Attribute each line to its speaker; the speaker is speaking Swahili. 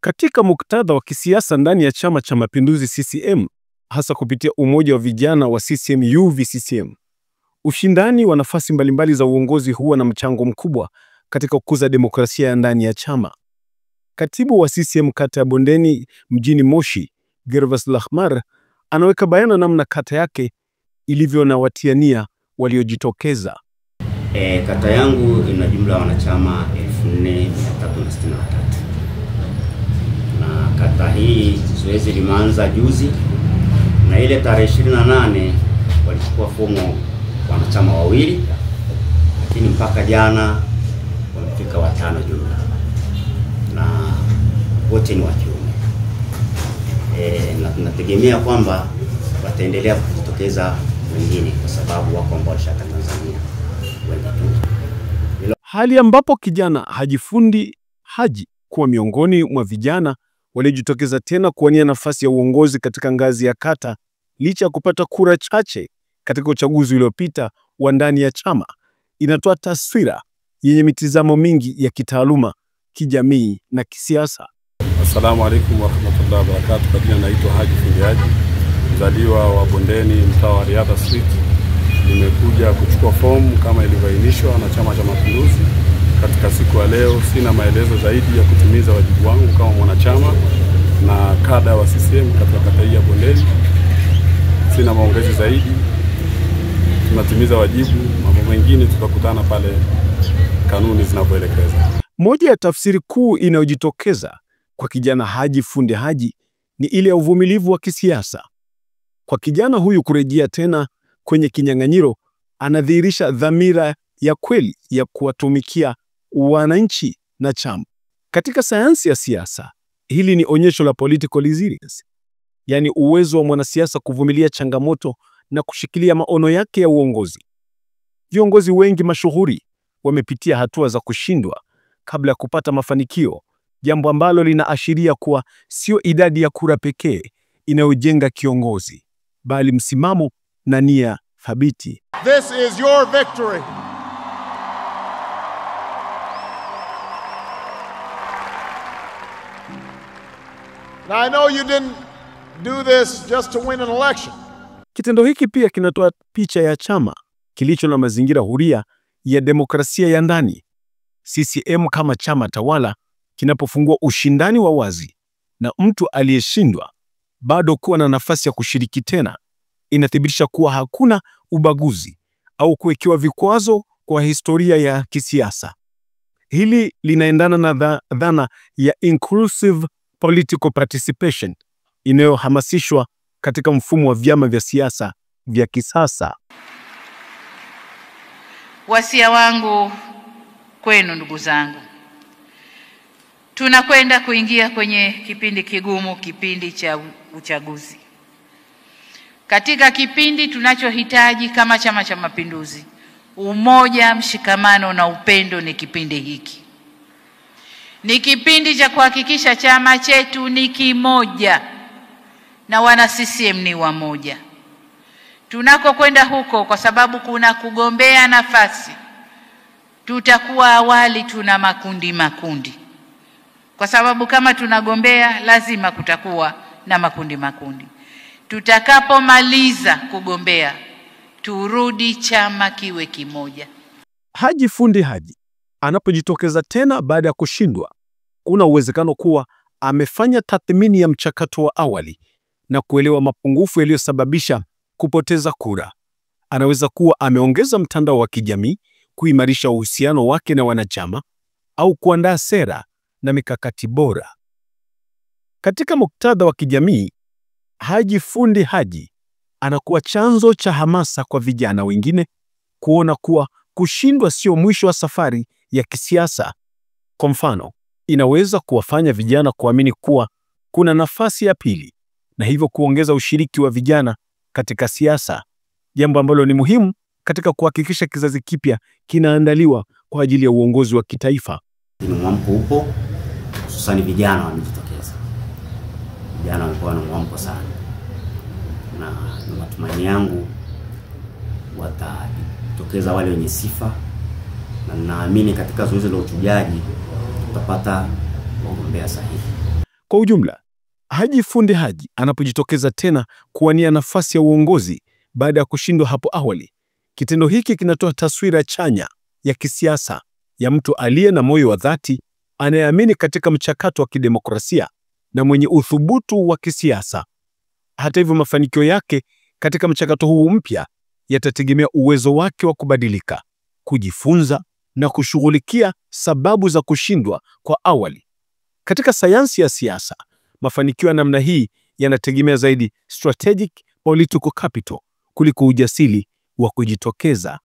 Speaker 1: Katika muktadha wa kisiasa ndani ya Chama cha Mapinduzi CCM, hasa kupitia umoja wa vijana wa CCM UVCCM, ushindani wa nafasi mbalimbali za uongozi huwa na mchango mkubwa katika kukuza demokrasia ya ndani ya chama. Katibu wa CCM kata ya Bondeni mjini Moshi, Gervas Lahmar, anaweka bayana namna kata yake ilivyo na watiania waliojitokeza.
Speaker 2: Kata yangu ina jumla ya wanachama 4363. Na kata hii zoezi limeanza juzi, na ile tarehe 28 walichukua fomu wanachama wawili, lakini mpaka jana wamefika 5 jumla, na wote ni wa kiume. Na tunategemea kwamba wataendelea kujitokeza wengine kwa sababu wako ambao washaka Tanzania wengi tu.
Speaker 1: Hali ambapo kijana Haji Fundi Haji kuwa miongoni mwa vijana waliojitokeza tena kuwania nafasi ya uongozi katika ngazi ya kata licha ya kupata kura chache katika uchaguzi uliopita wa ndani ya chama, inatoa taswira yenye mitazamo mingi ya kitaaluma, kijamii na kisiasa.
Speaker 3: Assalamu alaikum warahmatullahi wabarakatuh. Kwa jina naitwa Haji Fundi Haji, mzaliwa wa Bondeni, mtaa wa Riyadha Street. Nimekuja kuchukua fomu kama ilivyoainishwa na Chama cha Mapinduzi. Katika siku ya leo sina maelezo zaidi ya kutimiza wajibu wangu kama mwanachama na kada wa CCM katika kata hii ya Bondeni. Sina maongezi zaidi. Tunatimiza wajibu, mambo mengine tutakutana pale kanuni zinapoelekeza.
Speaker 1: Moja ya tafsiri kuu inayojitokeza kwa kijana Haji Fundi Haji ni ile ya uvumilivu wa kisiasa. Kwa kijana huyu kurejea tena kwenye kinyang'anyiro, anadhihirisha dhamira ya kweli ya kuwatumikia wananchi na chama. Katika sayansi ya siasa, hili ni onyesho la political resilience, yani uwezo wa mwanasiasa kuvumilia changamoto na kushikilia maono yake ya uongozi. Viongozi wengi mashuhuri wamepitia hatua za kushindwa kabla ya kupata mafanikio, jambo ambalo linaashiria kuwa sio idadi ya kura pekee inayojenga kiongozi, bali msimamo na nia thabiti.
Speaker 4: This is your victory. Now I know you didn't do this just to win an election.
Speaker 1: Kitendo hiki pia kinatoa picha ya chama kilicho na mazingira huria ya demokrasia ya ndani. CCM kama chama tawala kinapofungua ushindani wa wazi na mtu aliyeshindwa bado kuwa na nafasi ya kushiriki tena, inathibitisha kuwa hakuna ubaguzi au kuwekewa vikwazo kwa historia ya kisiasa. Hili linaendana na dhana ya inclusive political participation inayohamasishwa katika mfumo wa vyama vya siasa vya kisasa.
Speaker 5: Wasia wangu kwenu ndugu zangu, tunakwenda kuingia kwenye kipindi kigumu, kipindi cha uchaguzi. Katika kipindi tunachohitaji kama Chama cha Mapinduzi, umoja, mshikamano na upendo, ni kipindi hiki. Ni kipindi cha kuhakikisha chama chetu ni kimoja na wana CCM ni wamoja. Tunakokwenda huko, kwa sababu kuna kugombea nafasi, tutakuwa awali tuna makundi. Kwa sababu kama tunagombea lazima kutakuwa na makundi. Tutakapomaliza kugombea, turudi chama kiwe kimoja.
Speaker 1: Haji Fundi Haji anapojitokeza tena baada ya kushindwa, kuna uwezekano kuwa amefanya tathmini ya mchakato wa awali na kuelewa mapungufu yaliyosababisha kupoteza kura. Anaweza kuwa ameongeza mtandao wa kijamii, kuimarisha uhusiano wake na wanachama, au kuandaa sera na mikakati bora. Katika muktadha wa kijamii, Haji Fundi Haji anakuwa chanzo cha hamasa kwa vijana wengine kuona kuwa kushindwa sio mwisho wa safari ya kisiasa. Kwa mfano, inaweza kuwafanya vijana kuamini kuwa kuna nafasi ya pili na hivyo kuongeza ushiriki wa vijana katika siasa, jambo ambalo ni muhimu katika kuhakikisha kizazi kipya kinaandaliwa kwa ajili ya uongozi wa kitaifa.
Speaker 2: Mwamko upo, hususan vijana wamejitokeza. Vijana wamekuwa na mwamko sana, na matumaini yangu watajitokeza wale wenye sifa, na naamini katika zoezi la uchujaji tutapata wagombea sahihi.
Speaker 1: Kwa ujumla, Haji Fundi Haji anapojitokeza tena kuwania nafasi ya uongozi baada ya kushindwa hapo awali, kitendo hiki kinatoa taswira chanya ya kisiasa ya mtu aliye na moyo wa dhati, anayeamini katika mchakato wa kidemokrasia na mwenye uthubutu wa kisiasa. Hata hivyo, mafanikio yake katika mchakato huu mpya yatategemea uwezo wake wa kubadilika, kujifunza na kushughulikia sababu za kushindwa kwa awali. Katika sayansi ya siasa, mafanikio ya namna hii yanategemea zaidi strategic political capital kuliko ujasiri wa kujitokeza